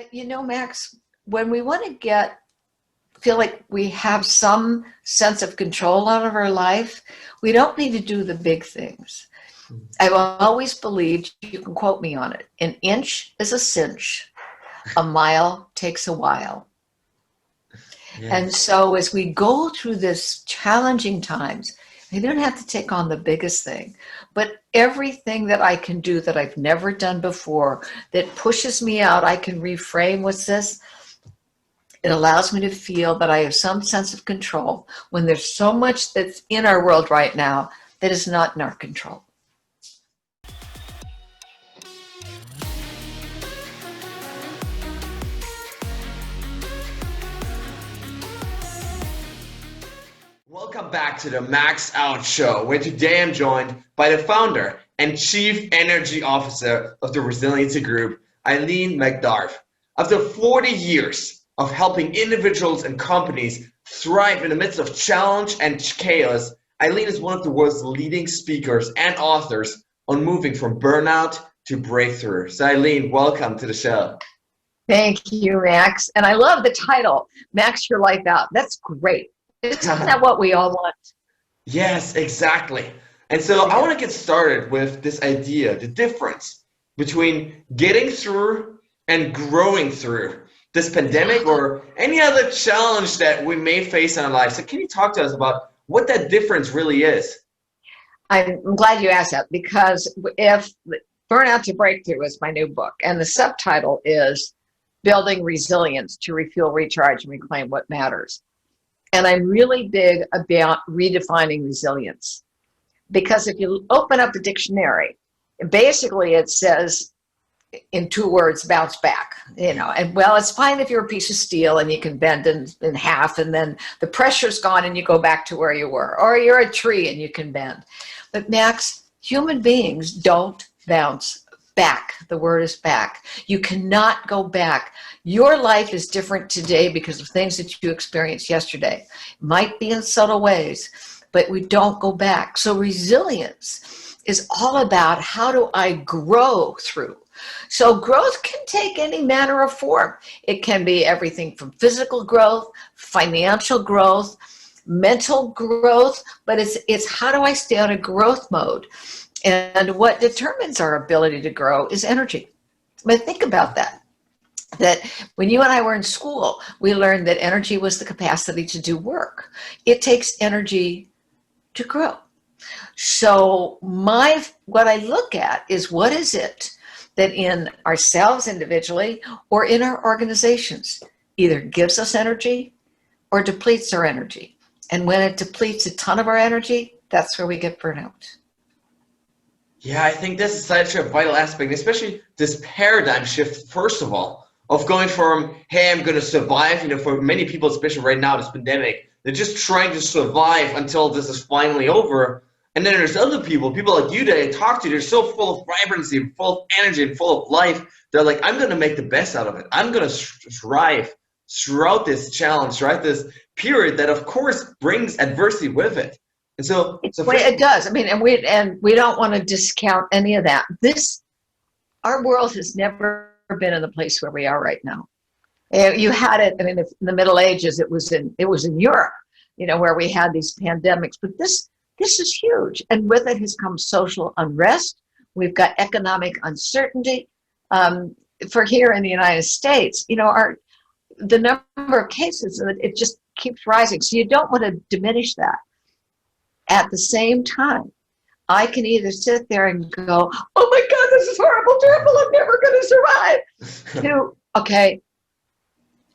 But you know, Max, when we want to feel like we have some sense of control out of our life, we don't need to do the big things. I've always believed, you can quote me on it, an inch is a cinch, a mile takes a while. Yeah. And so as we go through this challenging times, I don't have to take on the biggest thing, but everything that I can do that I've never done before, that pushes me out, I can reframe what's this. It allows me to feel that I have some sense of control when there's so much that's in our world right now that is not in our control. Welcome back to the Max Out Show, where today I'm joined by the founder and Chief Energy Officer of the Resiliency Group, Eileen McDargh. After 40 years of helping individuals and companies thrive in the midst of challenge and chaos, Eileen is one of the world's leading speakers and authors on moving from burnout to breakthrough. So Eileen, welcome to the show. Thank you, Max. And I love the title, Max Your Life Out. That's great. Isn't that what we all want? Yes, exactly. And so I want to get started with this idea, the difference between getting through and growing through this pandemic or any other challenge that we may face in our lives. So can you talk to us about what that difference really is? I'm glad you asked that, because if Burnout to Breakthrough is my new book, and the subtitle is Building Resilience to Refuel, Recharge, and Reclaim What Matters. And I'm really big about redefining resilience, because if you open up the dictionary, basically it says in 2 words, bounce back, and well, it's fine if you're a piece of steel and you can bend in half and then the pressure's gone and you go back to where you were, or you're a tree and you can bend. But Max, human beings don't bounce back. The word is back. You cannot go back. Your life is different today because of things that you experienced yesterday. It might be in subtle ways, but we don't go back. So resilience is all about, how do I grow through? So growth can take any manner of form. It can be everything from physical growth, financial growth, mental growth, but it's how do I stay on a growth mode? And what determines our ability to grow is energy. But think about that when you and I were in school, we learned that energy was the capacity to do work. It takes energy to grow. So what I look at is, what is it that in ourselves individually or in our organizations either gives us energy or depletes our energy? And when it depletes a ton of our energy, that's where we get burnout. Yeah, I think this is such a vital aspect, especially this paradigm shift, first of all, of going from, hey, I'm going to survive, for many people, especially right now, this pandemic, they're just trying to survive until this is finally over. And then there's other people like you that I talk to, they're so full of vibrancy, full of energy, and full of life. They're like, I'm going to make the best out of it. I'm going to thrive throughout this challenge, right? This period that, of course, brings adversity with it. And so it does. I mean, and we don't want to discount any of that. Our world has never been in the place where we are right now. You had it. I mean, in the Middle Ages, it was in Europe, where we had these pandemics. But this is huge, and with it has come social unrest. We've got economic uncertainty. For here in the United States, the number of cases, it just keeps rising. So you don't want to diminish that. At the same time, I can either sit there and go, oh my God, this is horrible, terrible, I'm never going to survive. Okay,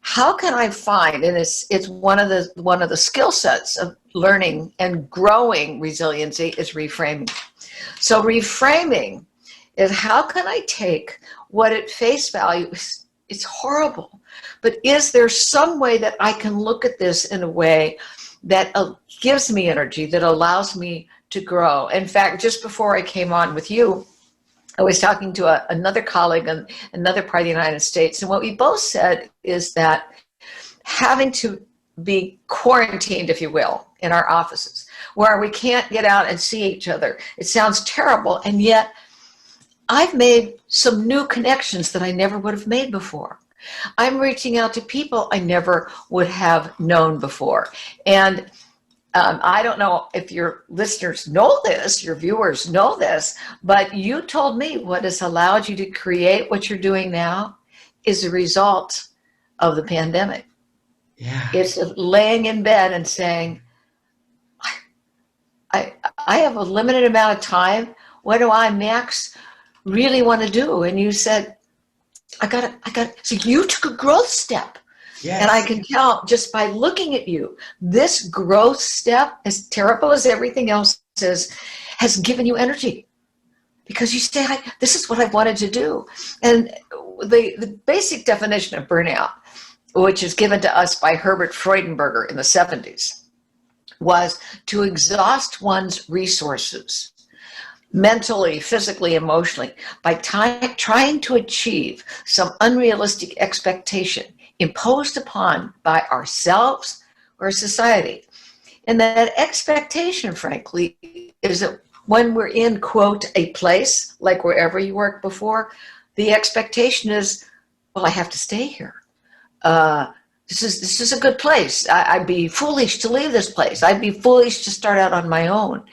how can I find, and it's one of the skill sets of learning and growing resiliency is reframing. So reframing is, how can I take what at face value is, it's horrible, but is there some way that I can look at this in a way that gives me energy, that allows me to grow? In fact, just before I came on with you, I was talking to another colleague in another part of the United States, and what we both said is that having to be quarantined, if you will, in our offices, where we can't get out and see each other, it sounds terrible, and yet I've made some new connections that I never would have made before. I'm reaching out to people I never would have known before. And I don't know if your listeners know this, your viewers know this, but you told me what has allowed you to create what you're doing now is a result of the pandemic. Yeah. It's laying in bed and saying, I have a limited amount of time. What do I, Max, really want to do? And you said, I got it. So you took a growth step. Yes. And I can tell just by looking at you, this growth step, as terrible as everything else is, has given you energy. Because you say, this is what I wanted to do. And the basic definition of burnout, which is given to us by Herbert Freudenberger in the 70s, was to exhaust one's resources mentally, physically, emotionally, by trying to achieve some unrealistic expectation imposed upon by ourselves or society. And that expectation, frankly, is that when we're in, quote, a place, like wherever you worked before, the expectation is, well, I have to stay here. This is a good place. I'd be foolish to leave this place. I'd be foolish to start out on my own.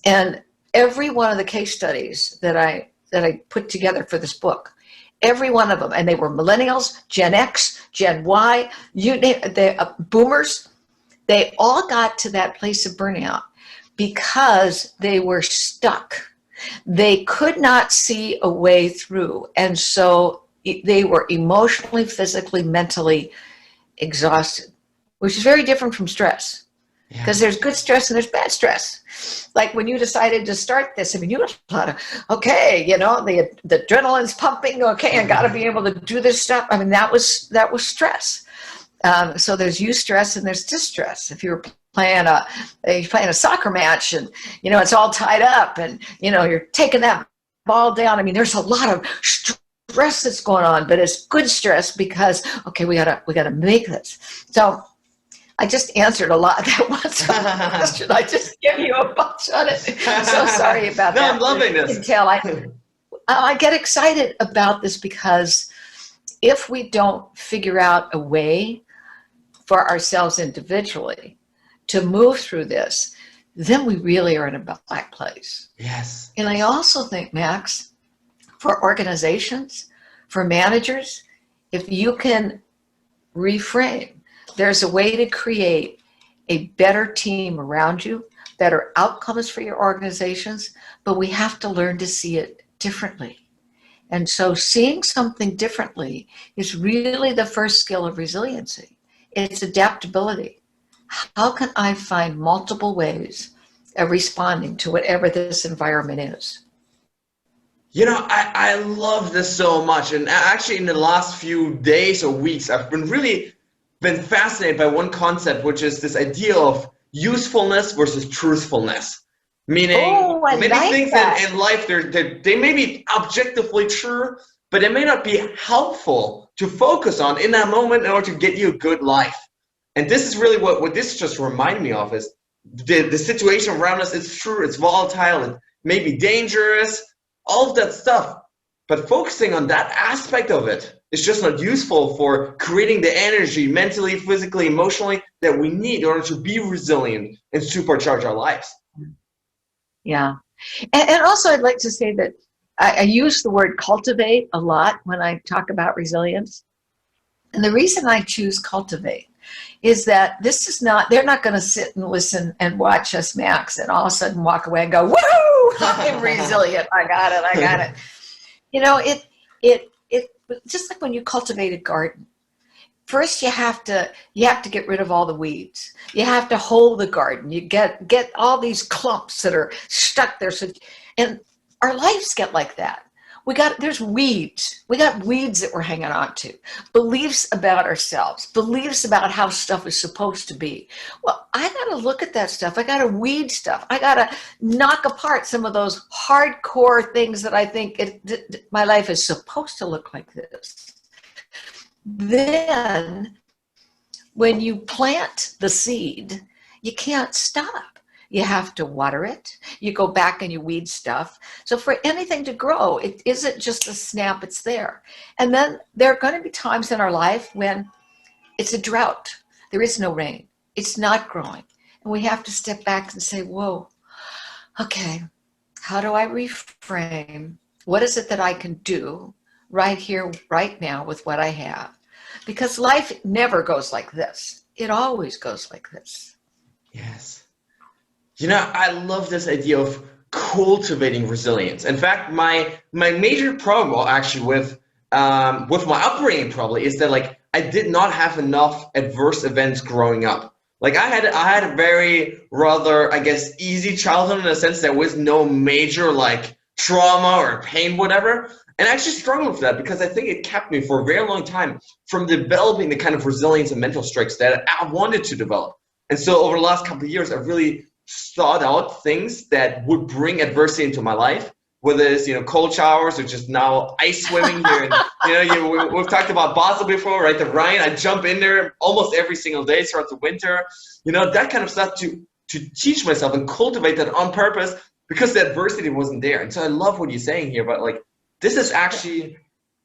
And every one of the case studies that I put together for this book, every one of them, and they were millennials, Gen X, Gen Y, you name the boomers, they all got to that place of burnout because they were stuck. They could not see a way through. And so they were emotionally, physically, mentally exhausted, which is very different from stress. Because there's good stress and there's bad stress. Like when you decided to start this, I mean, you had a lot of, okay, you know, the adrenaline's pumping, okay, I got to be able to do this stuff. I mean, that was stress. So there's eustress and there's distress. If you're playing a soccer match and, you know, it's all tied up and, you know, you're taking that ball down. I mean, there's a lot of stress that's going on, but it's good stress because, okay, we gotta make this. So I just answered a lot. That was a question. I just give you a bunch on it. So sorry about that. No, I'm loving this. You can tell I get excited about this because if we don't figure out a way for ourselves individually to move through this, then we really are in a black place. Yes. And I also think, Max, for organizations, for managers, if you can reframe, there's a way to create a better team around you, better outcomes for your organizations, but we have to learn to see it differently. And so seeing something differently is really the first skill of resiliency. It's adaptability. How can I find multiple ways of responding to whatever this environment is? You know, I love this so much. And actually in the last few days or weeks, I've been fascinated by one concept, which is this idea of usefulness versus truthfulness. Meaning, many things in life, they may be objectively true, but they may not be helpful to focus on in that moment in order to get you a good life. And this is really what this just reminded me of is the situation around us is true, it's volatile, it may be dangerous, all of that stuff. But focusing on that aspect of it is just not useful for creating the energy mentally, physically, emotionally that we need in order to be resilient and supercharge our lives. Yeah. And also I'd like to say that I use the word cultivate a lot when I talk about resilience. And the reason I choose cultivate is that this is not, they're not going to sit and listen and watch us, Max, and all of a sudden walk away and go, woohoo, I'm resilient. I got it. You know, it just like when you cultivate a garden. First, you have to get rid of all the weeds. You have to hold the garden. You get all these clumps that are stuck there. So, and our lives get like that. There's weeds. We got weeds that we're hanging on to. Beliefs about ourselves. Beliefs about how stuff is supposed to be. Well, I got to look at that stuff. I got to weed stuff. I got to knock apart some of those hardcore things that I think my life is supposed to look like this. Then when you plant the seed, you can't stop. You have to water it. You go back and you weed stuff. So for anything to grow, it isn't just a snap, it's there. And then there are going to be times in our life when it's a drought. There is no rain. It's not growing. And we have to step back and say, whoa, okay, how do I reframe? What is it that I can do right here, right now with what I have? Because life never goes like this. It always goes like this. Yes. You know, I love this idea of cultivating resilience. In fact, my major problem, well, actually, with my upbringing, probably, is that like I did not have enough adverse events growing up. Like I had a very rather, I guess, easy childhood in a sense. There was no major like trauma or pain, whatever. And I actually struggled with that because I think it kept me for a very long time from developing the kind of resilience and mental strengths that I wanted to develop. And so over the last couple of years, I've really sought out things that would bring adversity into my life, whether it's, cold showers or just now ice swimming here. And, we've talked about Basel before, right? The Rhine, I jump in there almost every single day throughout the winter, that kind of stuff to teach myself and cultivate that on purpose because the adversity wasn't there. And so I love what you're saying here about like, this is actually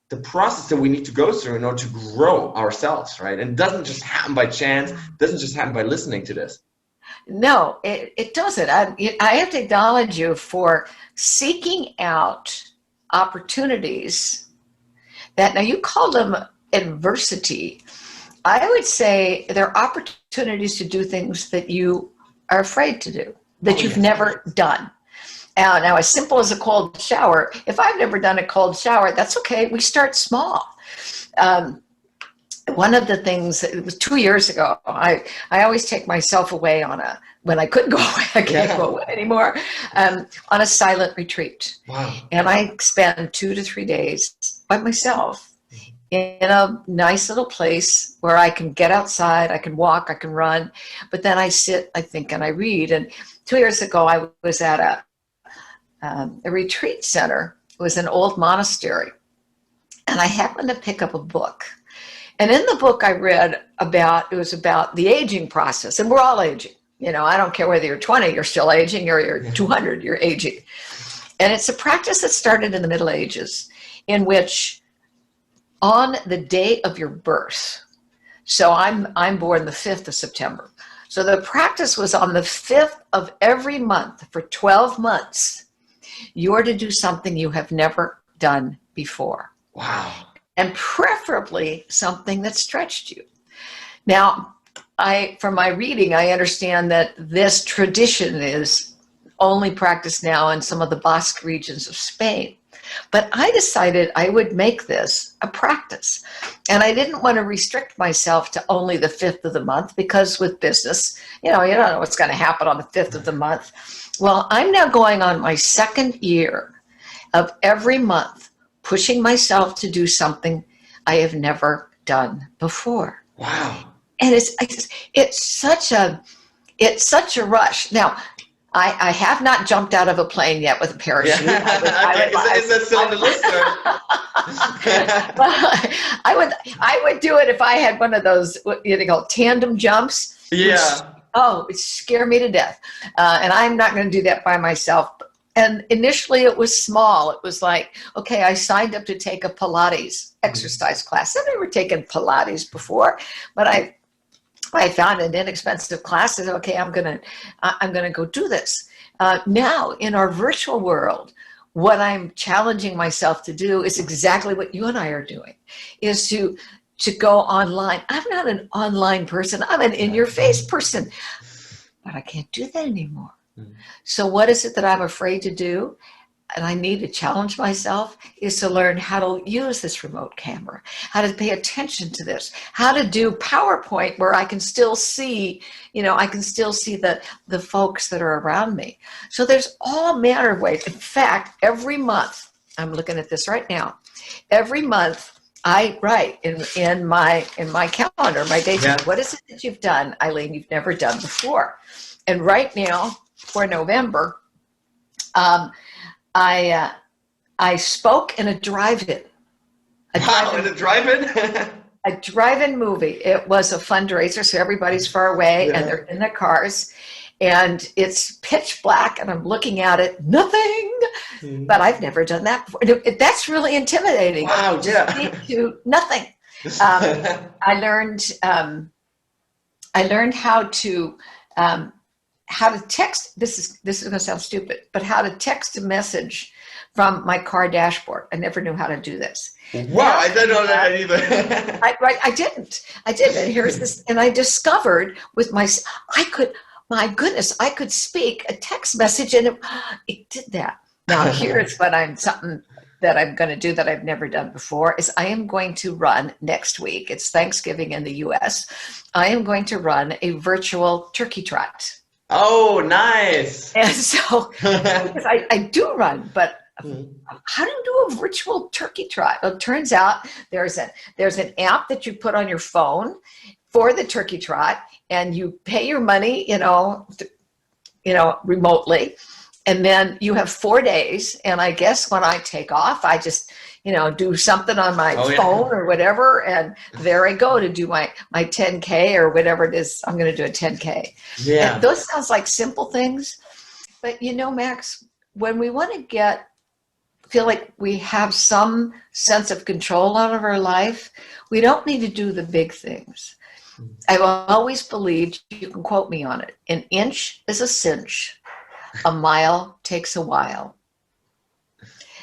the process that we need to go through in order to grow ourselves, right? And it doesn't just happen by chance, doesn't just happen by listening to this. No, it doesn't. I have to acknowledge you for seeking out opportunities that, now you call them adversity. I would say they're opportunities to do things that you are afraid to do, that you've never done. Now, as simple as a cold shower, if I've never done a cold shower, that's okay. We start small. One of the things, it was 2 years ago, I always take myself away when I couldn't go away, I can't go away anymore, on a silent retreat. Wow. And I spend 2 to 3 days by myself in a nice little place where I can get outside, I can walk, I can run, but then I sit, I think, and I read. And 2 years ago, I was at a retreat center. It was an old monastery. And I happened to pick up a book. And in the book I read it was about the aging process. And we're all aging. I don't care whether you're 20, you're still aging, or you're 200, you're aging. And it's a practice that started in the Middle Ages, in which on the day of your birth, so I'm born the 5th of September. So the practice was on the 5th of every month for 12 months. You're to do something you have never done before. Wow. And preferably something that stretched you. Now, from my reading, I understand that this tradition is only practiced now in some of the Basque regions of Spain. But I decided I would make this a practice. And I didn't want to restrict myself to only the 5th of the month, because with business, you don't know what's going to happen on the 5th of the month. Well, I'm now going on my 2nd year of every month pushing myself to do something I have never done before. Wow. And it's such a rush. Now, I have not jumped out of a plane yet with a parachute. Yeah. Is that still on the list? I would do it if I had one of those tandem jumps. Yeah. It scared me to death. And I'm not going to do that by myself. And initially it was small. It was like, okay, I signed up to take a Pilates exercise class. I've never taken Pilates before, but I found an inexpensive class. I said, okay, I'm gonna go do this. Now in our virtual world, what I'm challenging myself to do is exactly what you and I are doing, is to go online. I'm not an online person. I'm an in-your-face person, but I can't do that anymore. So what is it that I'm afraid to do? And I need to challenge myself, is to learn how to use this remote camera, how to pay attention to this, how to do PowerPoint where I can still see, the folks that are around me. So there's all manner of ways. In fact, every month, I'm looking at this right now, every month I write in my calendar, my dates, what is it that you've done, Eileen, you've never done before? And right now, for November, I spoke in a drive-in. In a drive-in? A drive-in movie. It was a fundraiser, so everybody's far away and they're in their cars. and it's pitch black and I'm looking at it, nothing. But I've never done that before. That's really intimidating. Wow, yeah. To nothing. I learned how to text. This is going to sound stupid, but how to text a message from my car dashboard. I never knew how to do this. Wow, I didn't know that either. I didn't. And here's this, and I discovered with my goodness, I could speak a text message, and it did that. Now here's something that I'm going to do that I've never done before is I am going to run next week. It's Thanksgiving in the U.S. I am going to run a virtual turkey trot. Oh, nice. And so because I do run, but how do you do a virtual turkey trot? Well, it turns out there's an app that you put on your phone for the turkey trot, and you pay your money, remotely. And then you have 4 days. And I guess when I take off, I just, do something on my phone or whatever. And there I go to do my 10K or whatever it is. I'm going to do a 10K. Yeah. And those sounds like simple things. But, Max, when we want to feel like we have some sense of control out of our life, we don't need to do the big things. I've always believed, you can quote me on it, an inch is a cinch. A mile takes a while.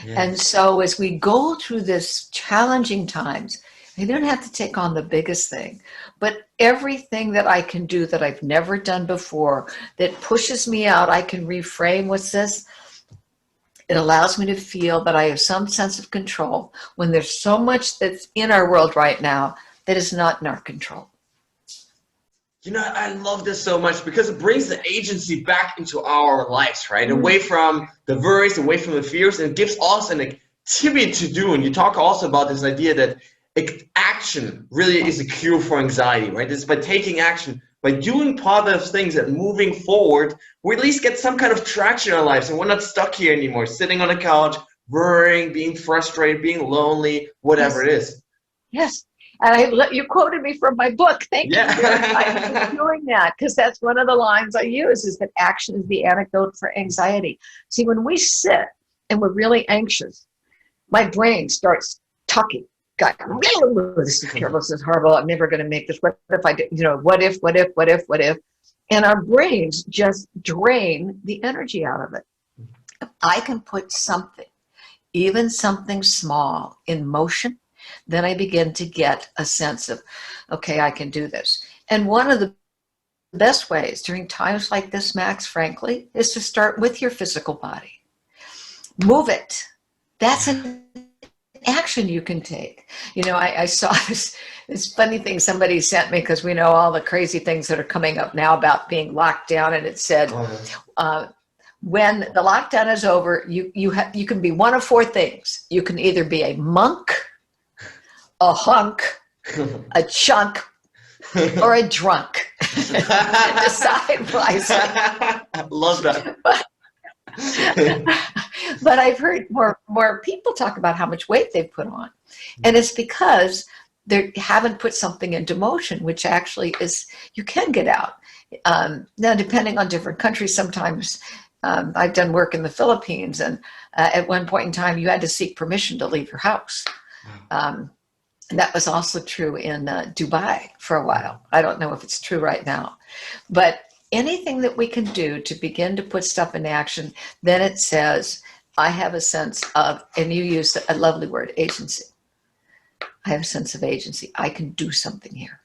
Yeah. And so as we go through this challenging times, we don't have to take on the biggest thing, but everything that I can do that I've never done before, that pushes me out, I can reframe what's this. It allows me to feel that I have some sense of control when there's so much that's in our world right now that is not in our control. I love this so much because it brings the agency back into our lives, right? Away from the worries, away from the fears, and it gives us an activity to do. And you talk also about this idea that action really is a cure for anxiety, right? It's by taking action, by doing positive things and moving forward, we at least get some kind of traction in our lives, and we're not stuck here anymore, sitting on the couch, worrying, being frustrated, being lonely, whatever it is. Yes. And you quoted me from my book. Thank you for doing that, because that's one of the lines I use is that action is the antidote for anxiety. See, when we sit and we're really anxious, my brain starts talking. God, this is terrible, this is horrible, I'm never going to make this. What if I did, what if? And our brains just drain the energy out of it. If I can put something, even something small, in motion, then I begin to get a sense of, okay, I can do this. And one of the best ways during times like this, Max, frankly, is to start with your physical body. Move it. That's an action you can take. I saw this funny thing somebody sent me, because we know all the crazy things that are coming up now about being locked down, and it said, when the lockdown is over, you can be one of four things. You can either be a monk, a hunk, a chunk, or a drunk. Decide wisely. Love that. But I've heard more people talk about how much weight they've put on. And it's because they haven't put something into motion, which actually is, you can get out. Now, depending on different countries, sometimes I've done work in the Philippines, and at one point in time, you had to seek permission to leave your house. And that was also true in Dubai for a while. I don't know if it's true right now. But anything that we can do to begin to put stuff into action, then it says, I have a sense of, and you use a lovely word, agency. I have a sense of agency. I can do something here.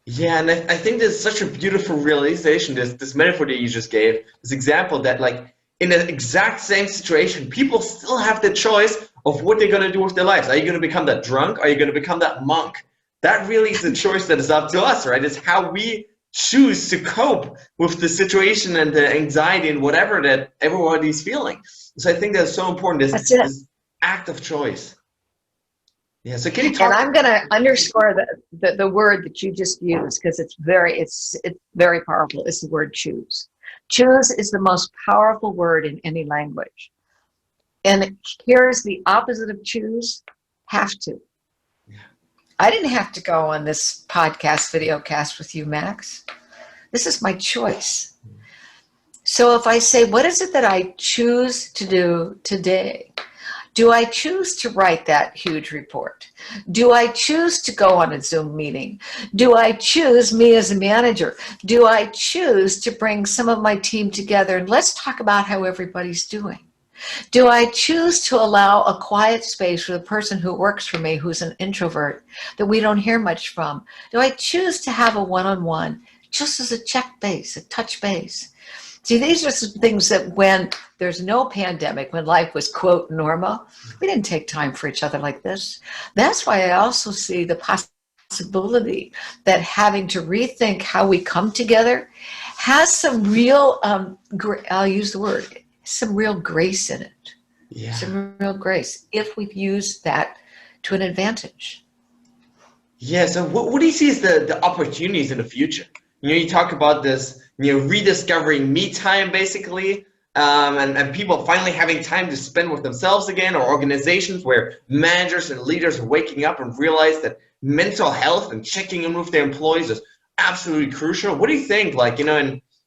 Yeah, and I think there's such a beautiful realization, this metaphor that you just gave, this example that, like, in the exact same situation, people still have the choice of what they're going to do with their lives. Are you going to become that drunk? Are you going to become that monk? That really is the choice that is up to us, right? It's how we choose to cope with the situation and the anxiety and whatever that everybody's feeling. So I think that's so important, this act of choice. Yeah, so can you talk? And I'm going to underscore the word that you just used, because it's very powerful. It's the word choose. Choose is the most powerful word in any language. And here's the opposite of choose, have to. Yeah. I didn't have to go on this podcast, video cast with you, Max. This is my choice. So if I say, what is it that I choose to do today? Do I choose to write that huge report? Do I choose to go on a Zoom meeting? Do I choose, me as a manager, do I choose to bring some of my team together and let's talk about how everybody's doing? Do I choose to allow a quiet space for the person who works for me, who's an introvert, that we don't hear much from? Do I choose to have a one-on-one just as a check base, a touch base? See, these are some things that when there's no pandemic, when life was, quote, normal, we didn't take time for each other like this. That's why I also see the possibility that having to rethink how we come together has some real, I'll use the word, some real grace in it. Yeah. Some real grace if we've used that to an advantage. Yeah, so what do you see as the opportunities in the future? You talk about this, rediscovering me time, basically, and people finally having time to spend with themselves again, or organizations where managers and leaders are waking up and realize that mental health and checking in with their employees is absolutely crucial. What do you think, in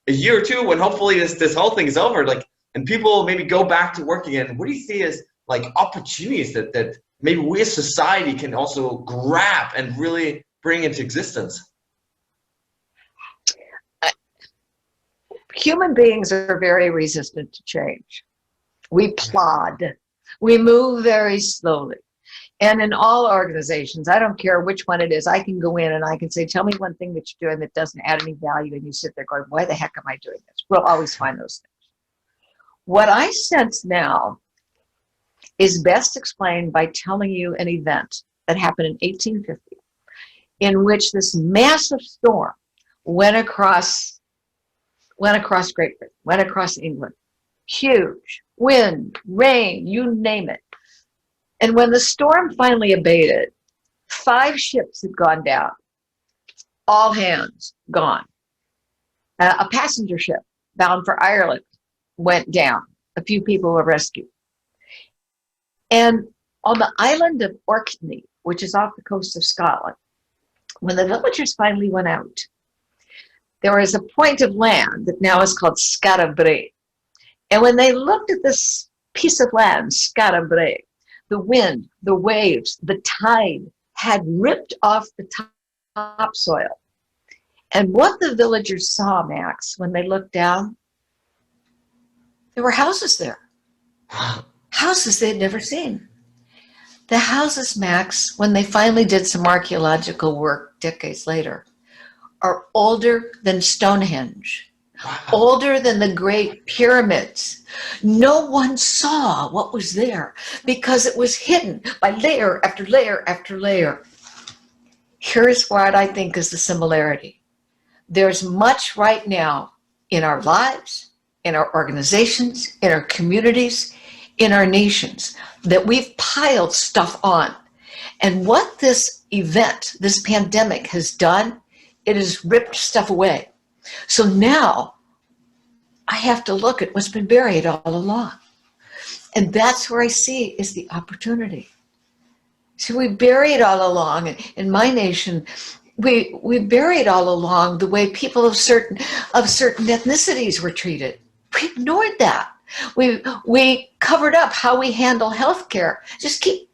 a year or two, when hopefully this whole thing is over, and people maybe go back to work again, what do you see as opportunities that maybe we as society can also grab and really bring into existence? Human beings are very resistant to change. We plod. We move very slowly. And in all organizations, I don't care which one it is, I can go in and I can say, tell me one thing that you're doing that doesn't add any value. And you sit there going, why the heck am I doing this? We'll always find those things. What I sense now is best explained by telling you an event that happened in 1850, in which this massive storm went across Great Britain, went across England. Huge wind, rain, you name it. And when the storm finally abated, 5 ships had gone down, all hands gone. A passenger ship bound for Ireland went down. A few people were rescued. And on the island of Orkney, which is off the coast of Scotland, when the villagers finally went out, there was a point of land that now is called Scatterbrae. And when they looked at this piece of land, Scatterbrae, the wind, the waves, the tide had ripped off the topsoil. And what the villagers saw, Max, when they looked down, there were houses there. Houses they had never seen. The houses, Max, when they finally did some archaeological work decades later, are older than Stonehenge, older than the Great Pyramids. No one saw what was there because it was hidden by layer after layer after layer. Here's what I think is the similarity. There's much right now in our lives, in our organizations, in our communities, in our nations that we've piled stuff on. And what this event, this pandemic has done, it has ripped stuff away. So now I have to look at what's been buried all along. And that's where I see is the opportunity. So we buried all along, in my nation, we buried all along the way people of certain ethnicities were treated. We ignored that. We covered up how we handle healthcare. Just keep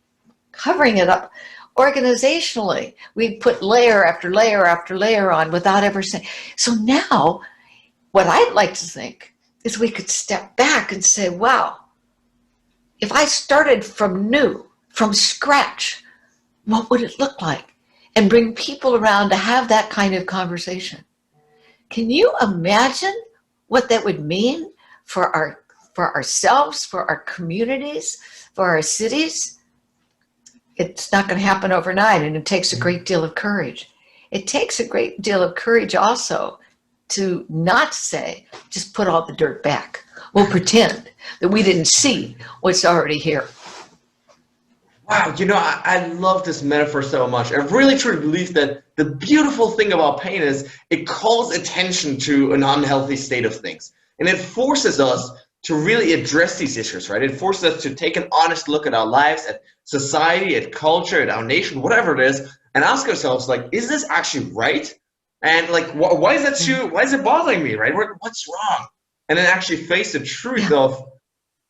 covering it up. Organizationally, we put layer after layer after layer on without ever saying. So now, what I'd like to think is we could step back and say, wow, if I started from new, from scratch, what would it look like? And bring people around to have that kind of conversation. Can you imagine what that would mean for ourselves, for our communities, for our cities? It's not going to happen overnight, and it takes a great deal of courage. It takes a great deal of courage also to not say, just put all the dirt back. We'll pretend that we didn't see what's already here. Wow, I love this metaphor so much. I really truly believe that the beautiful thing about pain is it calls attention to an unhealthy state of things. And it forces us to really address these issues, right? It forces us to take an honest look at our lives, at society, at culture, at our nation, whatever it is, and ask ourselves, is this actually right? And why is that why is it bothering me, right? What's wrong? and then actually face the truth of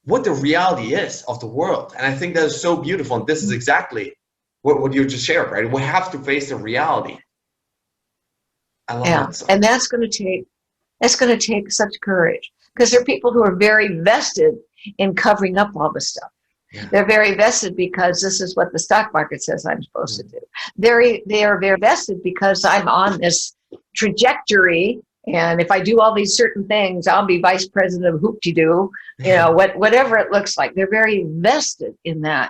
what the reality is of the world. And I think that is so beautiful. And this is exactly what you just shared, right? We have to face the reality. I love it. So. And that's going to take such courage, because there are people who are very vested in covering up all the stuff. Yeah. They're very vested because this is what the stock market says I'm supposed to do. They are very vested because I'm on this trajectory, and if I do all these certain things, I'll be vice president of hoop-de-doo, whatever it looks like. They're very vested in that.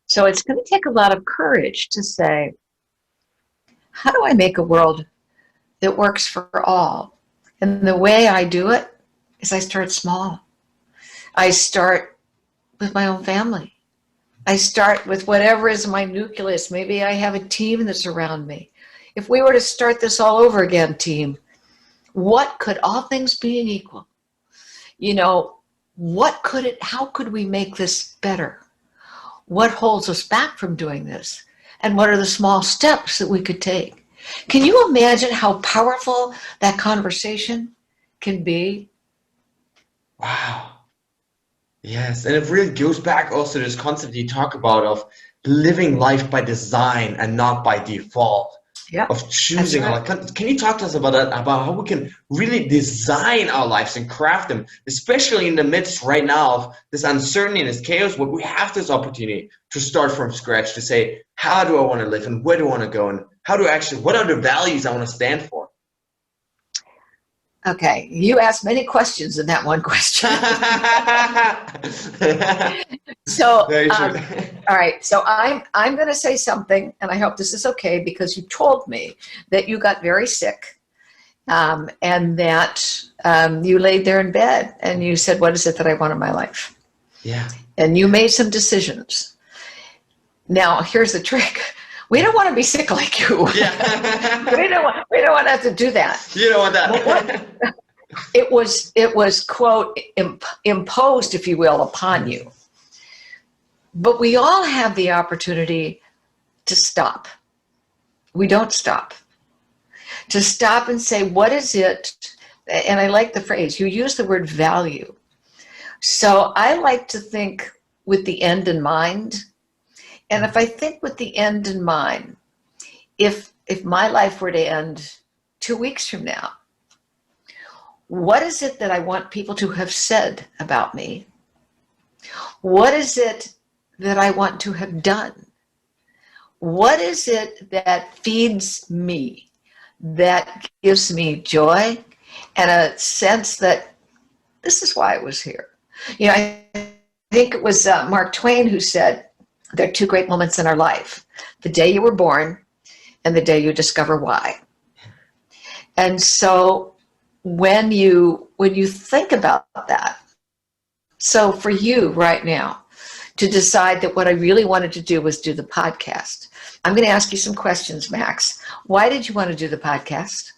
So it's going to take a lot of courage to say, how do I make a world that works for all? And the way I do it is I start small. I start with my own family. I start with whatever is my nucleus. Maybe I have a team that's around me. If we were to start this all over again, team, what could, all things being equal, how could we make this better? What holds us back from doing this? And what are the small steps that we could take? Can you imagine how powerful that conversation can be? Wow. Yes, and it really goes back also to this concept you talk about of living life by design and not by default. Yeah, of choosing right. our life. Can you talk to us about that, about how we can really design our lives and craft them, especially in the midst right now of this uncertainty and this chaos, where we have this opportunity to start from scratch, to say, how do I want to live and where do I want to go, and what are the values I want to stand for? Okay, you asked many questions in that one question. So, all right. So I'm going to say something, and I hope this is okay, because you told me that you got very sick, and that you laid there in bed, and you said, "What is it that I want in my life?" Yeah. And you made some decisions. Now, here's the trick. We don't want to be sick like you. Yeah. we don't want to have to do that. You don't want that. It was quote imposed, if you will, upon you. But we all have the opportunity to stop. We don't stop. To stop and say, what is it? And I like the phrase, you use the word value. So I like to think with the end in mind. And if I think with the end in mind, if my life were to end 2 weeks from now, what is it that I want people to have said about me? What is it that I want to have done? What is it that feeds me, that gives me joy and a sense that this is why I was here? I think it was Mark Twain who said, there are two great moments in our life: the day you were born and the day you discover why. And so when you think about that, so for you right now to decide that what I really wanted to do was do the podcast, I'm going to ask you some questions, Max. Why did you want to do the podcast?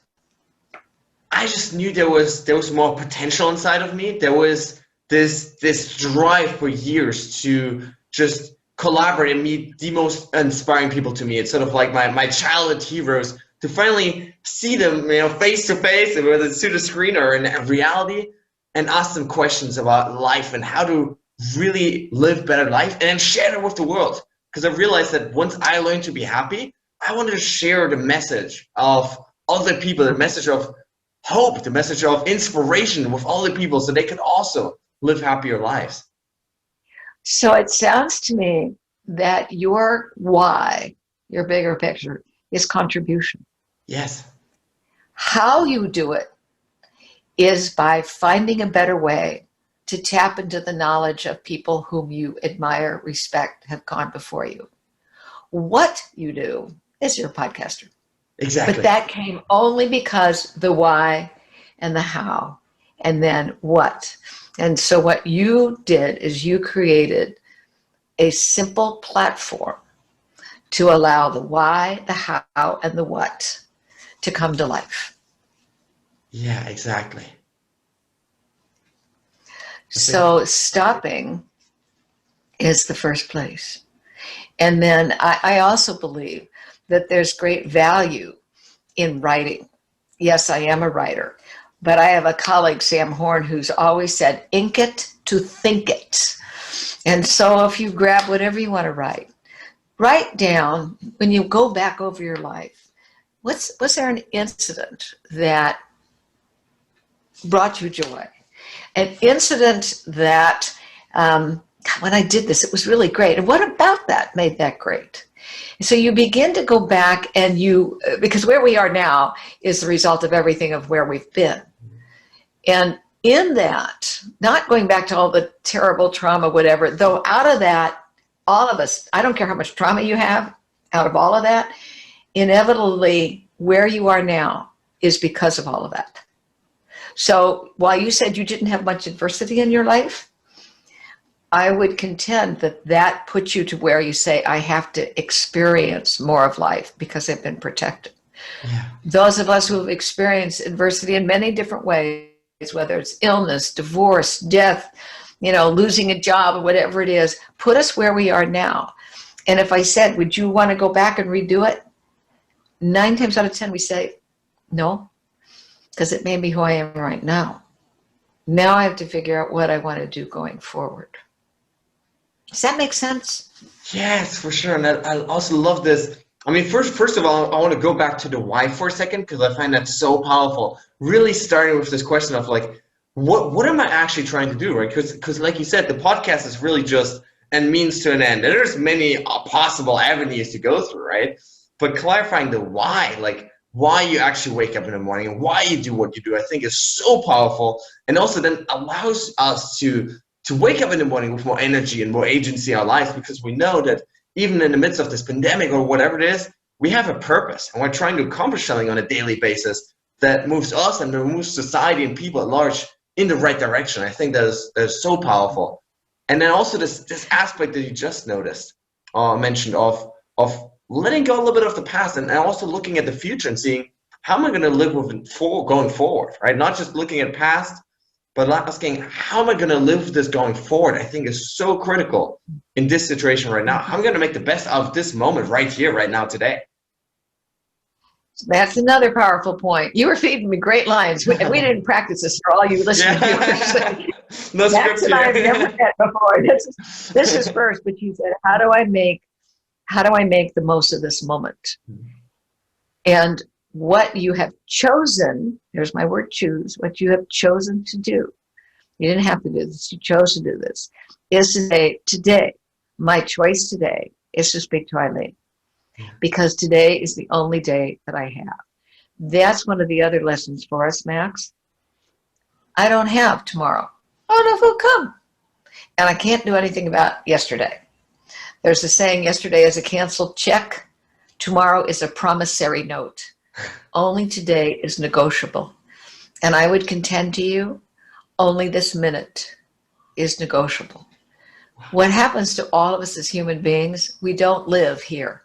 I just knew there was more potential inside of me. There was this drive for years to just collaborate and meet the most inspiring people to me. It's sort of like my childhood heroes, to finally see them, face to face, and whether it's through the screen or in reality, and ask them questions about life and how to really live better life, and then share it with the world. Because I realized that once I learned to be happy, I wanted to share the message of other people, the message of hope, the message of inspiration with other people, so they could also live happier lives. So it sounds to me that your why, your bigger picture, is contribution. Yes. How you do it is by finding a better way to tap into the knowledge of people whom you admire, respect, have gone before you. What you do is you're a podcaster. Exactly. But that came only because the why and the how, and then what. And so what you did is you created a simple platform to allow the why, the how, and the what to come to life. Yeah, exactly. So stopping is the first place. And then I also believe that there's great value in writing. Yes, I am a writer, But I have a colleague, Sam Horn, who's always said, ink it to think it. And so if you grab whatever you want to write down, when you go back over your life, was there an incident that brought you joy? An incident that, when I did this, it was really great. And what about that made that great? So you begin to go back and because where we are now is the result of everything of where we've been. And in that, not going back to all the terrible trauma, whatever, though out of that, all of us, I don't care how much trauma you have, out of all of that, inevitably where you are now is because of all of that. So while you said you didn't have much adversity in your life, I would contend that that puts you to where you say, I have to experience more of life because I've been protected. Yeah. Those of us who have experienced adversity in many different ways, whether it's illness, divorce, death, losing a job or whatever it is, put us where we are now. And if I said, would you want to go back and redo it? 9 times out of 10, we say, no, because it made me who I am right now. Now I have to figure out what I want to do going forward. Does that make sense? Yes, for sure. And I also love this. I mean, first of all, I want to go back to the why for a second, because I find that so powerful. Really starting with this question of like, what am I actually trying to do, right? Because like you said, the podcast is really just a means to an end. And there's many possible avenues to go through, right? But clarifying the why, like why you actually wake up in the morning and why you do what you do, I think is so powerful. And also then allows us to wake up in the morning with more energy and more agency in our lives, because we know that even in the midst of this pandemic or whatever it is, we have a purpose and we're trying to accomplish something on a daily basis that moves us and moves society and people at large in the right direction. I think that is so powerful. And then also this aspect that you just mentioned of letting go a little bit of the past and also looking at the future and seeing how am I going to live with it going forward, right? Not just looking at past, but asking, how am I going to live with this going forward? I think is so critical in this situation right now. How am I going to make the best out of this moment right here, right now, today? That's another powerful point. You were feeding me great lines. We didn't practice this for all you listening viewers. No script here. I've never said before. This is first, but you said, how do I make the most of this moment? And what you have chosen, there's my word choose, what you have chosen to do, you didn't have to do this, you chose to do this, is to say, today, my choice today is to speak to Eileen, because today is the only day that I have. That's one of the other lessons for us, Max. I don't have tomorrow. I don't know if it'll come. And I can't do anything about yesterday. There's a saying, yesterday is a canceled check, tomorrow is a promissory note. Only today is negotiable. And I would contend to you, only this minute is negotiable. What happens to all of us as human beings, we don't live here.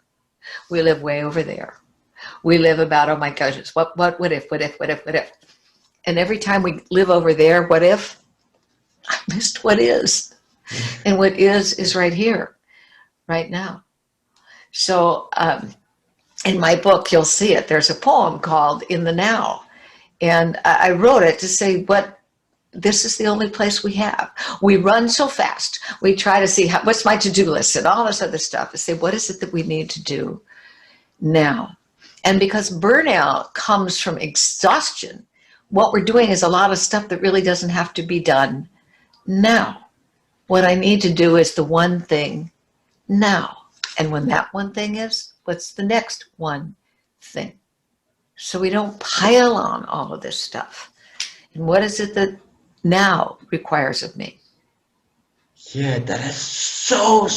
We live way over there. We live about, oh my goodness, what if? And every time we live over there, what if? I missed what is. And what is right here, right now. So, in my book, you'll see it. There's a poem called In the Now. And I wrote it to say, this is the only place we have. We run so fast. We try to see what's my to-do list and all this other stuff. To say, what is it that we need to do now? And because burnout comes from exhaustion, what we're doing is a lot of stuff that really doesn't have to be done now. What I need to do is the one thing now. And when that one thing is, what's the next one thing? So we don't pile on all of this stuff. And what is it that now requires of me? Yeah, that is so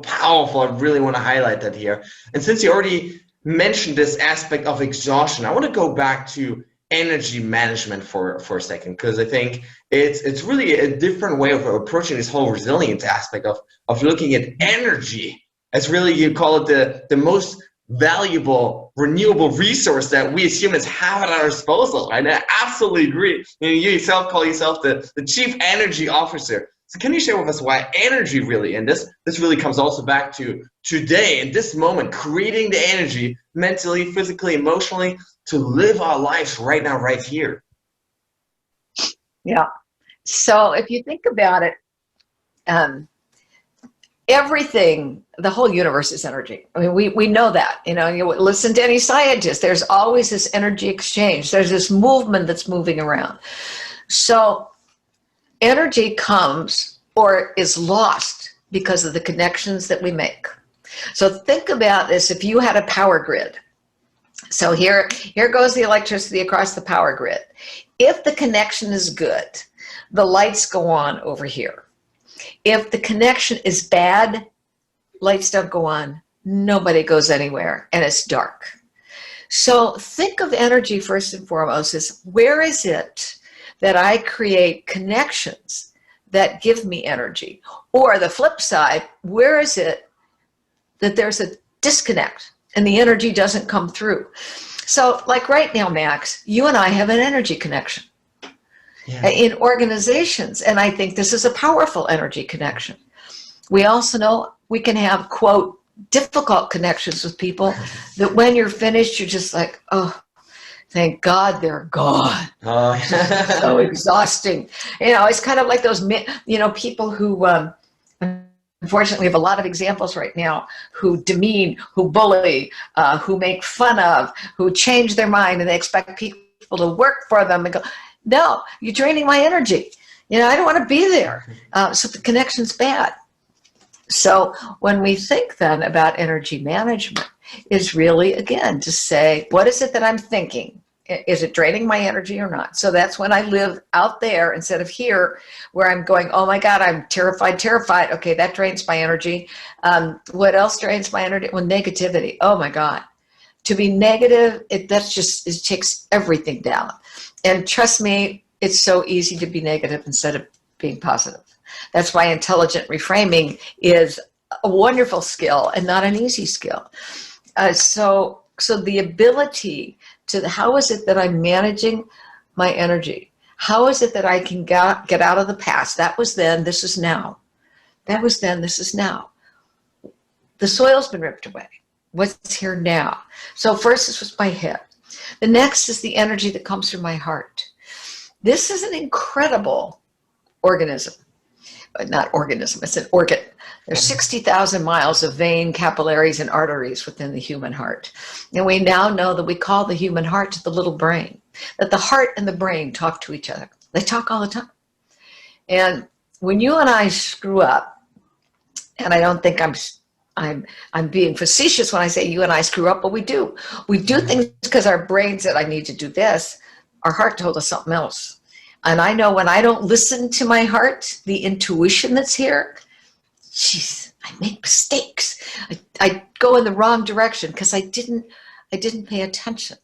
powerful. I really want to highlight that here. And since you already mentioned this aspect of exhaustion, I want to go back to energy management for a second, because I think it's really a different way of approaching this whole resilience aspect of looking at energy as really, you call it the most valuable renewable resource that we as humans have at our disposal. And I absolutely agree. You yourself call yourself the chief energy officer. So can you share with us why energy really, and this really comes also back to today, in this moment, creating the energy mentally, physically, emotionally to live our lives right now, right here? Yeah. So if you think about it, um, everything, the whole universe is energy. I mean, we know that, you listen to any scientist, there's always this energy exchange. There's this movement that's moving around. So energy comes or is lost because of the connections that we make. So think about this. If you had a power grid, so here goes the electricity across the power grid. If the connection is good, the lights go on over here. If the connection is bad, lights don't go on, nobody goes anywhere, and it's dark. So think of energy first and foremost as, where is it that I create connections that give me energy? Or the flip side, where is it that there's a disconnect and the energy doesn't come through? So like right now, Max, you and I have an energy connection. Yeah. In organizations, and I think this is a powerful energy connection. We also know we can have, quote, difficult connections with people that when you're finished, you're just like, oh, thank God they're gone. So exhausting. It's kind of like those, people who, unfortunately, we have a lot of examples right now who demean, who bully, who make fun of, who change their mind, and they expect people to work for them and go, no, you're draining my energy. I don't want to be there. So the connection's bad. So when we think then about energy management, is really, again, to say, what is it that I'm thinking? Is it draining my energy or not? So that's when I live out there instead of here, where I'm going, oh my God, I'm terrified. Okay, that drains my energy. What else drains my energy? Well, negativity. Oh my God. To be negative, it takes everything down. And trust me, it's so easy to be negative instead of being positive. That's why intelligent reframing is a wonderful skill and not an easy skill. So the ability to, how is it that I'm managing my energy? How is it that I can get out of the past? That was then, this is now. That was then, this is now. The soil's been ripped away. What's here now? So first, this was my head. The next is the energy that comes from my heart. This is an incredible organism. Not organism, it's an organ. There's 60,000 miles of vein, capillaries, and arteries within the human heart. And we now know that we call the human heart the little brain, that the heart and the brain talk to each other. They talk all the time. And when you and I screw up, and I don't think I'm being facetious when I say you and I screw up, but we do. We do things because our brain said, I need to do this. Our heart told us something else. And I know when I don't listen to my heart, the intuition that's here, geez, I make mistakes. I go in the wrong direction because I didn't pay attention.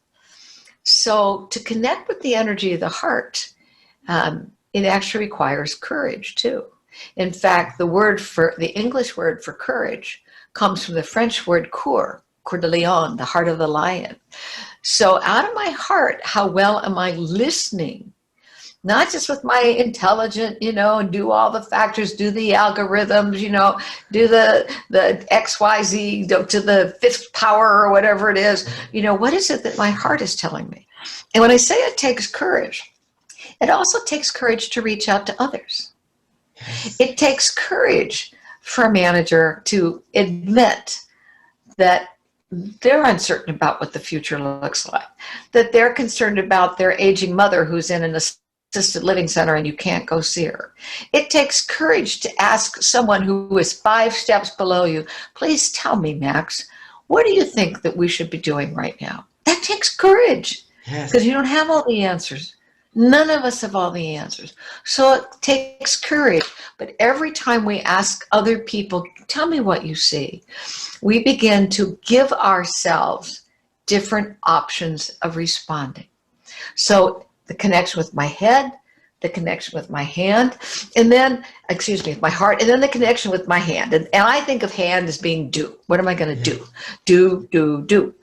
So to connect with the energy of the heart, it actually requires courage too. In fact, the English word for courage comes from the French word coeur de lion, the heart of the lion. So out of my heart, how well am I listening? Not just with my intelligent, do all the factors, do the algorithms, do the XYZ to the fifth power or whatever it is. What is it that my heart is telling me? And when I say it takes courage, it also takes courage to reach out to others. Yes. It takes courage for a manager to admit that they're uncertain about what the future looks like, that they're concerned about their aging mother who's in an assisted living center and you can't go see her. It takes courage to ask someone who is 5 steps below you, please tell me, Max, what do you think that we should be doing right now? That takes courage, because you don't have all the answers. None of us have all the answers. So it takes courage. But every time we ask other people, tell me what you see, we begin to give ourselves different options of responding. So the connection with my head, the connection with my hand, and then, with my heart, and then the connection with my hand. And I think of hand as being do. What am I going to do? Do.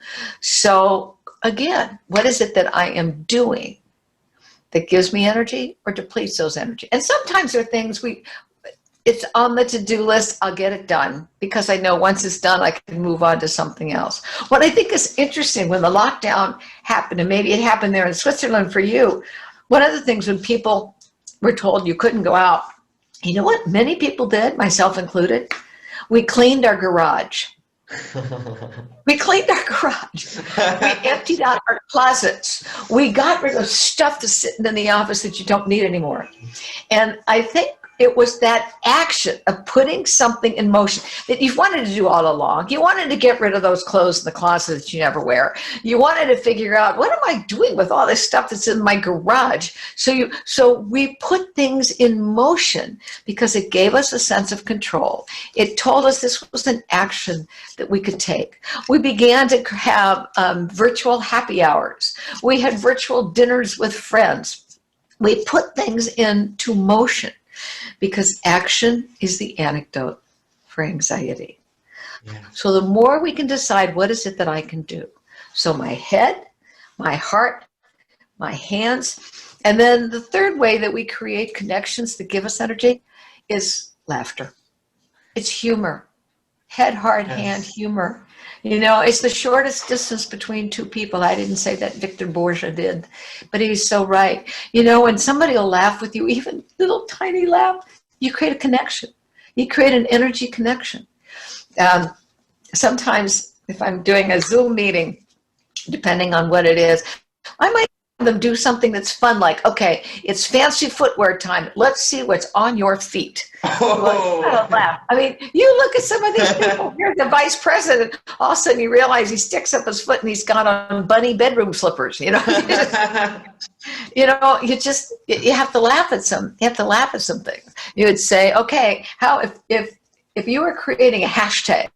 So again, what is it that I am doing that gives me energy or depletes those energy? And sometimes there are things it's on the to-do list, I'll get it done because I know once it's done, I can move on to something else. What I think is interesting when the lockdown happened, and maybe it happened there in Switzerland for you, one of the things when people were told you couldn't go out, you know what many people did, myself included? We cleaned our garage. We cleaned our garage. We emptied out our closets. We got rid of stuff that's sitting in the office that you don't need anymore. And I think it was that action of putting something in motion that you wanted to do all along. You wanted to get rid of those clothes in the closet that you never wear. You wanted to figure out, what am I doing with all this stuff that's in my garage? So we put things in motion because it gave us a sense of control. It told us this was an action that we could take. We began to have virtual happy hours. We had virtual dinners with friends. We put things into motion, because action is the antidote for anxiety. Yeah. So the more we can decide, what is it that I can do? So my head, my heart, my hands, and then the third way that we create connections that give us energy is laughter. It's humor. Head, heart, hand, humor. You know, it's the shortest distance between two people. I didn't say that, Victor Borgia did, but he's so right. You know, when somebody will laugh with you, even little tiny laugh, you create a connection. You create an energy connection. Sometimes if I'm doing a Zoom meeting, depending on what it is, I might have them do something that's fun, like, okay, it's fancy footwear time. Let's see what's on your feet. Oh. I don't laugh. I mean, you look at some of these people. You're the vice president. All of a sudden you realize he sticks up his foot and he's got on bunny bedroom slippers. You know, you have to laugh at some. You have to laugh at some things. You would say, okay, how if you were creating a hashtag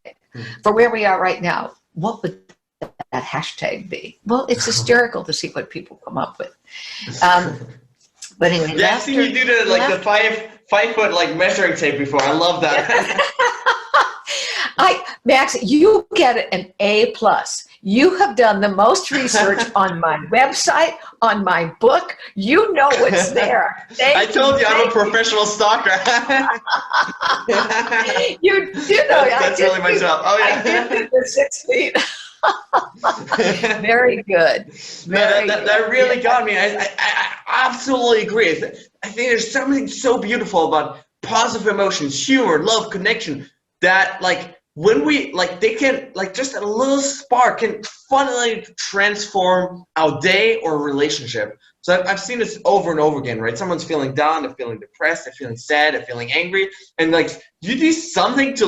for where we are right now, what would that hashtag be? Well, it's hysterical to see what people come up with. But anyway, yeah, I've seen you do the 5 foot like measuring tape before. I love that. Max, you get an A+. You have done the most research on my website, on my book. You know what's there. I told you I'm a professional stalker. You do know. That's really my job. Oh yeah. I did the 6 feet. Very good. That really got me. I absolutely agree. I think there's something so beautiful about positive emotions, humor, love, connection, that like when we they can just a little spark can fundamentally transform our day or relationship. So I've seen this over and over again, right? Someone's feeling down, they're feeling depressed, they're feeling sad, they're feeling angry, and you do something to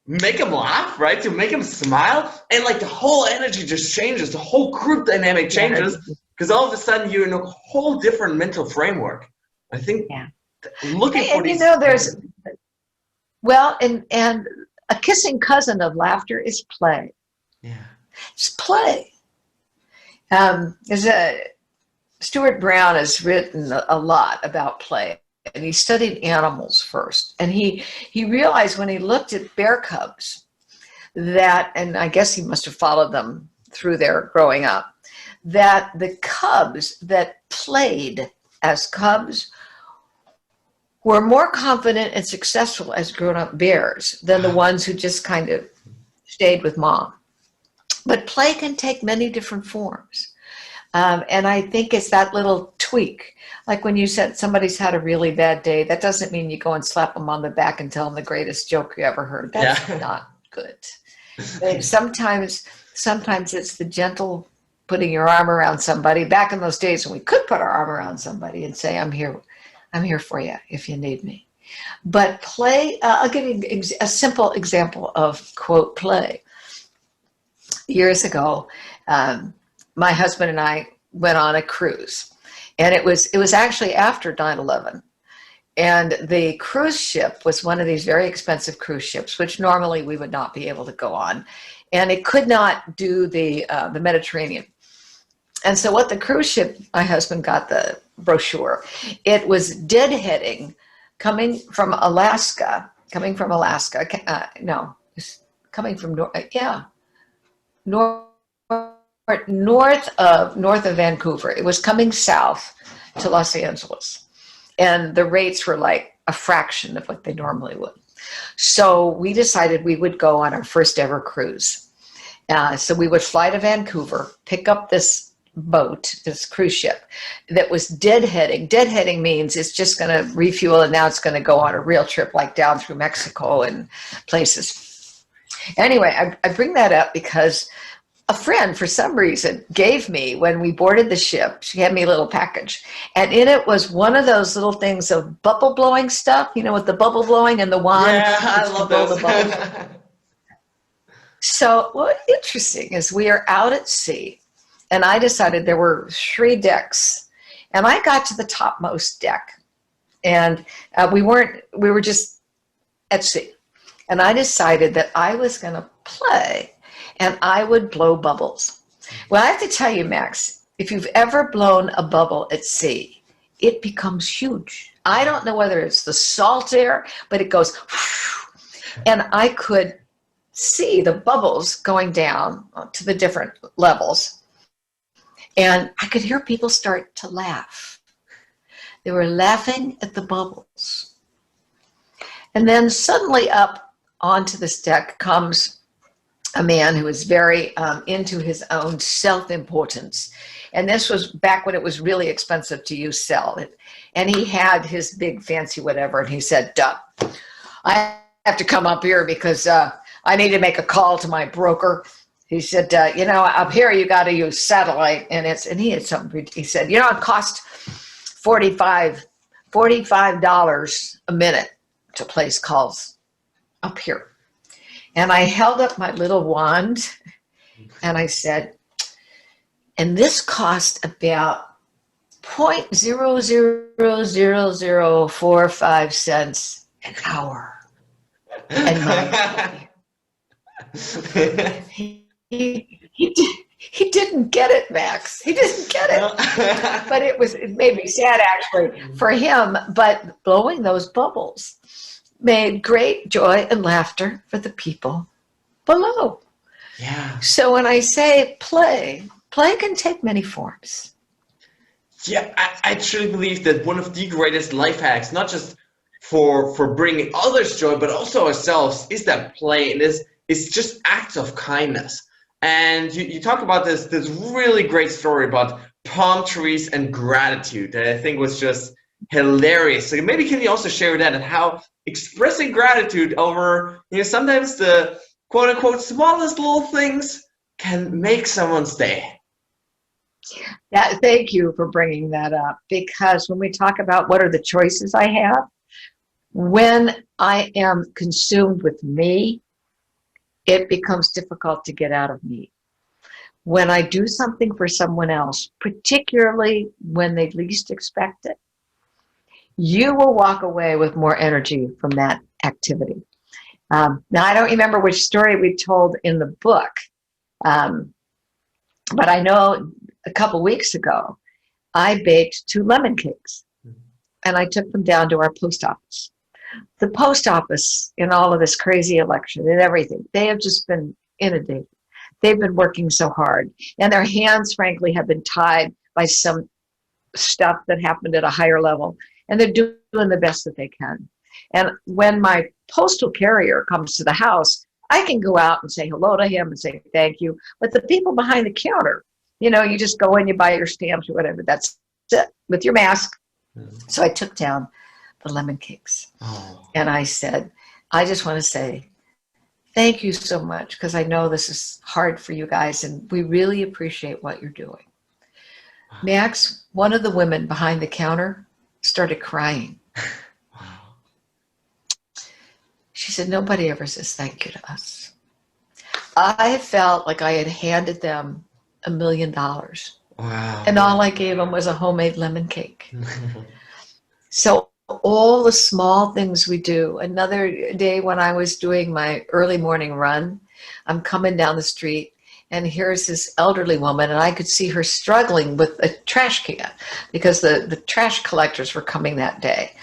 make them laugh, right? To make them smile, and the whole energy just changes. The whole group dynamic changes because all of a sudden you're in a whole different mental framework. I think looking for these. There's and a kissing cousin of laughter is play. Yeah, it's play. Stuart Brown has written a lot about play. And he studied animals first. And he realized when he looked at bear cubs that, and I guess he must have followed them through their growing up, that the cubs that played as cubs were more confident and successful as grown-up bears than the ones who just kind of stayed with mom. But play can take many different forms. And I think it's that little tweak. Like when you said somebody's had a really bad day, that doesn't mean you go and slap them on the back and tell them the greatest joke you ever heard. That's not good. Sometimes it's the gentle putting your arm around somebody. Back in those days when we could put our arm around somebody and say, I'm here for you if you need me. But play, I'll give you a simple example of, quote, play. Years ago, my husband and I went on a cruise. And it was actually after 9/11. And the cruise ship was one of these very expensive cruise ships, which normally we would not be able to go on. And it could not do the Mediterranean. And so what the cruise ship, my husband got the brochure. It was deadheading coming from Alaska. North of Vancouver. It was coming south to Los Angeles, and the rates were like a fraction of what they normally would. So we decided we would go on our first ever cruise. So we would fly to Vancouver, pick up this boat, this cruise ship, that was deadheading. Deadheading means it's just going to refuel and now it's going to go on a real trip like down through Mexico and places. Anyway, I bring that up because a friend, for some reason, gave me, when we boarded the ship, she had me a little package. And in it was one of those little things of bubble blowing stuff, you know, with the bubble blowing and the wand. Yeah, I love those. So what's interesting is we are out at sea, and I decided there were 3 decks, and I got to the topmost deck, and we were just at sea, and I decided that I was going to play, and I would blow bubbles. Well, I have to tell you, Max, if you've ever blown a bubble at sea, it becomes huge. I don't know whether it's the salt air, but it goes, and I could see the bubbles going down to the different levels. And I could hear people start to laugh. They were laughing at the bubbles. And then suddenly up onto this deck comes a man who is very into his own self-importance. And this was back when it was really expensive to use cell. And he had his big fancy whatever, and he said, I have to come up here because I need to make a call to my broker. He said, you know, up here you got to use satellite, and he had something. He said, you know, it costs $45 a minute to place calls up here. And I held up my little wand, and I said, and this cost about 0.000045 cents an hour. And my he didn't get it, Max. He didn't get it. But it made me sad actually for him. But blowing those bubbles made great joy and laughter for the people below. Yeah. So when I say play can take many forms. Yeah, I truly believe that one of the greatest life hacks, not just for bringing others joy, but also ourselves, is that play. And it's just acts of kindness. And you talk about this really great story about palm trees and gratitude that I think was just hilarious. So maybe can you also share that and how expressing gratitude over, you know, sometimes the quote unquote smallest little things can make someone's day. Yeah, thank you for bringing that up, because when we talk about what are the choices I have, when I am consumed with me, it becomes difficult to get out of me. When I do something for someone else, particularly when they least expect it, you will walk away with more energy from that activity. Now, I don't remember which story we told in the book, but I know a couple weeks ago, I baked 2 lemon cakes, and I took them down to our post office. The post office, in all of this crazy election and everything, they have just been inundated. They've been working so hard, and their hands, frankly, have been tied by some stuff that happened at a higher level, and they're doing the best that they can. And when my postal carrier comes to the house, I can go out and say hello to him and say thank you. But the people behind the counter, you know, you just go in, you buy your stamps or whatever. That's it, with your mask. So I took down the lemon cakes. Oh. And I said, I just want to say thank you so much, because I know this is hard for you guys, and we really appreciate what you're doing. Wow. Max, one of the women behind the counter started crying. Wow. She said, nobody ever says thank you to us. I felt like I had handed them $1 million. Wow. And all I gave them was a homemade lemon cake. So all the small things we do. Another day when I was doing my early morning run, I'm coming down the street, and here's this elderly woman, and I could see her struggling with a trash can because the trash collectors were coming that day.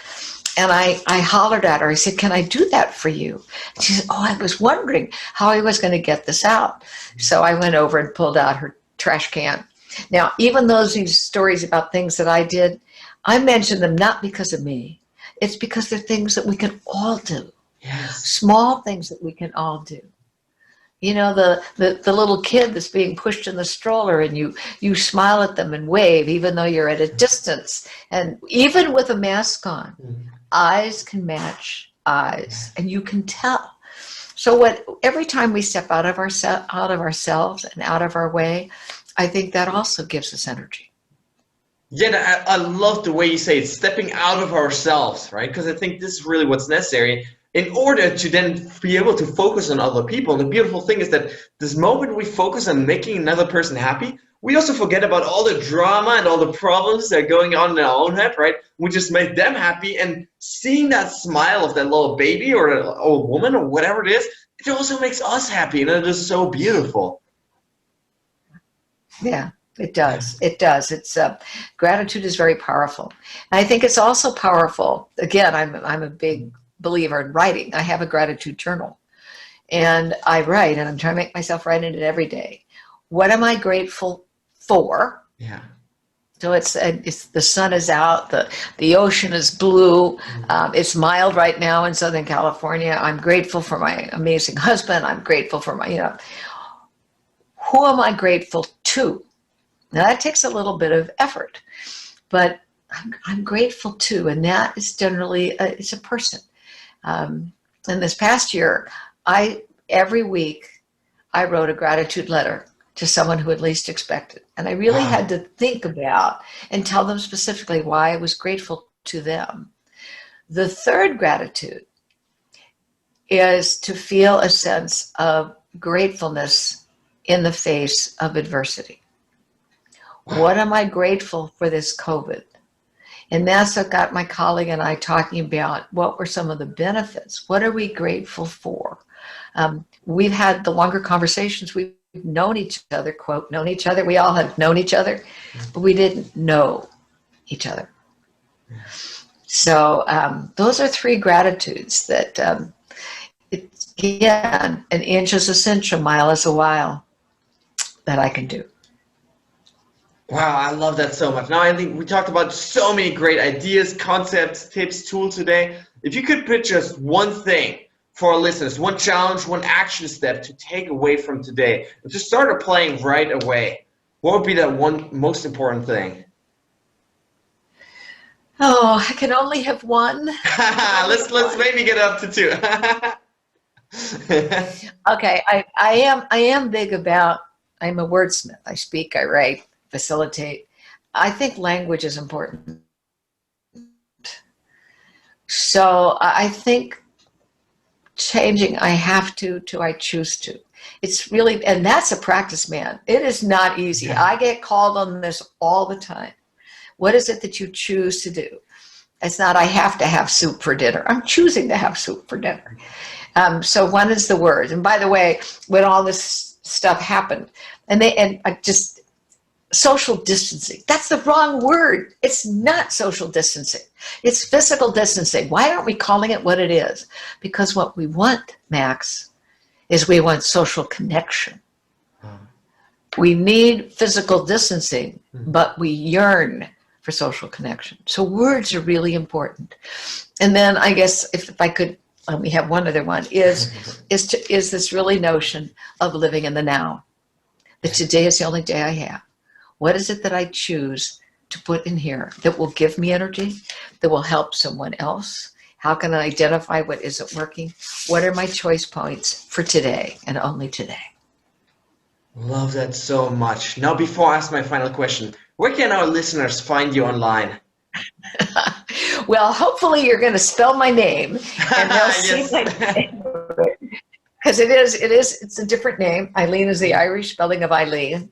And I hollered at her. I said, can I do that for you? And she said, oh, I was wondering how I was going to get this out. So I went over and pulled out her trash can. Now, even these stories about things that I did, I mention them not because of me. It's because they're things that we can all do. Yes. Small things that we can all do. the little kid that's being pushed in the stroller, and you smile at them and wave, even though you're at a distance. And even with a mask on, eyes can match eyes, and you can tell. So every time we step out of ourselves and out of our way, I think that also gives us energy. Yeah, I love the way you say it, stepping out of ourselves, right? Because I think this is really what's necessary in order to then be able to focus on other people. And the beautiful thing is that this moment we focus on making another person happy, we also forget about all the drama and all the problems that are going on in our own head, right? We just make them happy, and seeing that smile of that little baby or a old woman or whatever it is, it also makes us happy, and it is so beautiful. Yeah. It does. It does. It's gratitude is very powerful. And I think it's also powerful. Again, I'm a big believer in writing. I have a gratitude journal, and I write, and I'm trying to make myself write in it every day. What am I grateful for? Yeah. So it's the sun is out, the ocean is blue, it's mild right now in Southern California. I'm grateful for my amazing husband. I'm grateful for my, who am I grateful to? Now that takes a little bit of effort, but I'm grateful to, and that is generally it's a person. In this past year, every week I wrote a gratitude letter to someone who had least expected, and I really had to think about and tell them specifically why I was grateful to them. The third gratitude is to feel a sense of gratefulness in the face of adversity. What am I grateful for this COVID? And that's what got my colleague and I talking about what were some of the benefits. What are we grateful for? We've had the longer conversations. We've known each other, quote, known each other. We all have known each other, but we didn't know each other. So those are three gratitudes that, again, an inch is a cinch, a mile is a while, that I can do. Wow, I love that so much. Now, I think we talked about so many great ideas, concepts, tips, tools today. If you could pick just one thing for our listeners, one challenge, one action step to take away from today, and to start applying right away, what would be that one most important thing? Oh, I can only have one. Let's maybe get up to two. Okay, I am big about, I'm a wordsmith. I speak, I write, facilitate. I think language is important. So I think changing I have to I choose to. It's really, and that's a practice, man. It is not easy. Yeah. I get called on this all the time. What is it that you choose to do? It's not I have to have soup for dinner. I'm choosing to have soup for dinner. So one is the word. And by the way, when all this stuff happened, and I just, social distancing, that's the wrong word. It's not social distancing. It's physical distancing. Why aren't we calling it what it is? Because what we want, Max, is we want social connection. We need physical distancing, but we yearn for social connection. So words are really important. And then I guess if I could, we have one other one, is this really notion of living in the now. That today is the only day I have. What is it that I choose to put in here that will give me energy, that will help someone else? How can I identify what isn't working? What are my choice points for today and only today? Love that so much. Now, before I ask my final question, where can our listeners find you online? Well, hopefully you're going to spell my name and they'll see my name. Because it's a different name. Eileen is the Irish spelling of Eileen.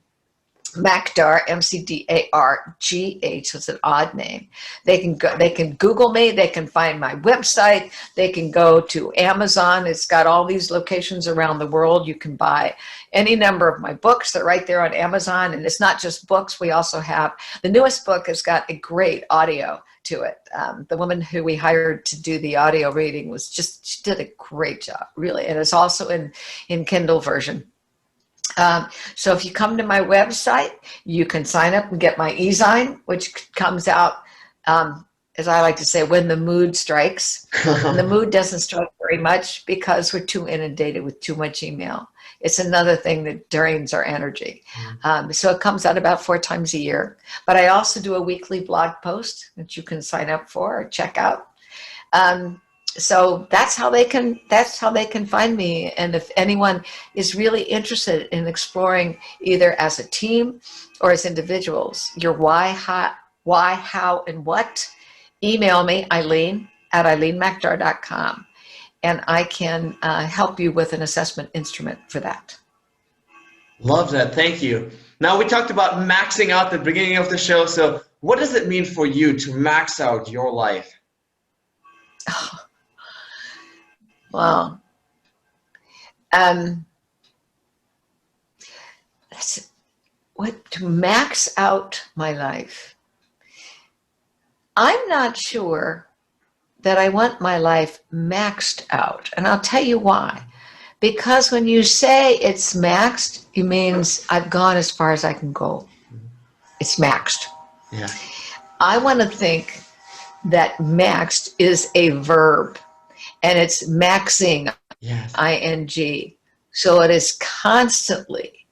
McDargh, McDargh, so it's an odd name. They can Google me, they can find my website, they can go to Amazon. It's got all these locations around the world. You can buy any number of my books. They're right there on Amazon. And it's not just books. We also have, the newest book has got a great audio to it. The woman who we hired to do the audio reading she did a great job, really. And it's also in Kindle version. So if you come to my website, you can sign up and get my e-zine, which comes out, as I like to say, when the mood strikes. And the mood doesn't strike very much because we're too inundated with too much email. It's another thing that drains our energy. So it comes out about 4 times a year. But I also do a weekly blog post that you can sign up for or check out. So that's how they can find me. And if anyone is really interested in exploring either as a team or as individuals, your why, how, and what, email me, Eileen at eileenmcdargh.com, and I can help you with an assessment instrument for that. Love that. Thank you. Now, we talked about maxing out at the beginning of the show. So what does it mean for you to max out your life? Oh, wow. To max out my life? I'm not sure that I want my life maxed out. And I'll tell you why. Because when you say it's maxed, it means I've gone as far as I can go. It's maxed. Yeah. I want to think that maxed is a verb, and it's maxing, Yes. ing. So it is constantly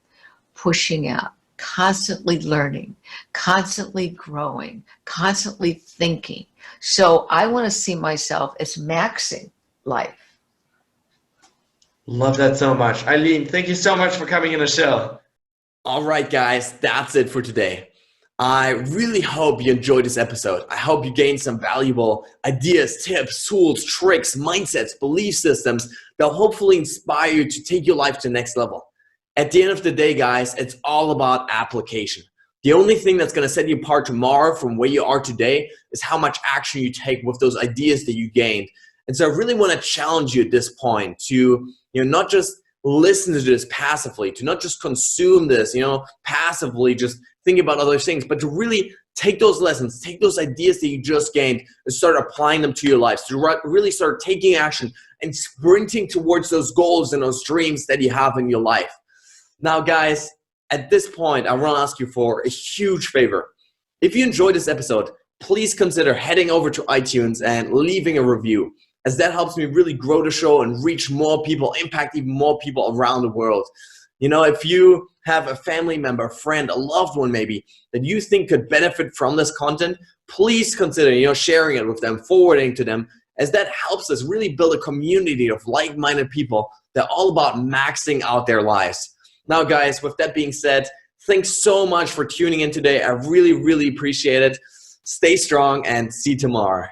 pushing out, constantly learning, constantly growing, constantly thinking. So I want to see myself as maxing life. Love that so much. Eileen, thank you so much for coming on the show. All right, guys, that's it for today. I really hope you enjoyed this episode. I hope you gained some valuable ideas, tips, tools, tricks, mindsets, belief systems that will hopefully inspire you to take your life to the next level. At the end of the day, guys, it's all about application. The only thing that's going to set you apart tomorrow from where you are today is how much action you take with those ideas that you gained. And so I really want to challenge you at this point to, not just listen to this passively, to not just consume this, passively, just think about other things, but to really take those lessons, take those ideas that you just gained and start applying them to your lives, to really start taking action and sprinting towards those goals and those dreams that you have in your life. Now, guys, at this point, I want to ask you for a huge favor. If you enjoyed this episode, please consider heading over to iTunes and leaving a review, as that helps me really grow the show and reach more people, impact even more people around the world. If you have a family member, a friend, a loved one maybe, that you think could benefit from this content, please consider, sharing it with them, forwarding to them, as that helps us really build a community of like-minded people that are all about maxing out their lives. Now, guys, with that being said, thanks so much for tuning in today. I really, really appreciate it. Stay strong and see you tomorrow.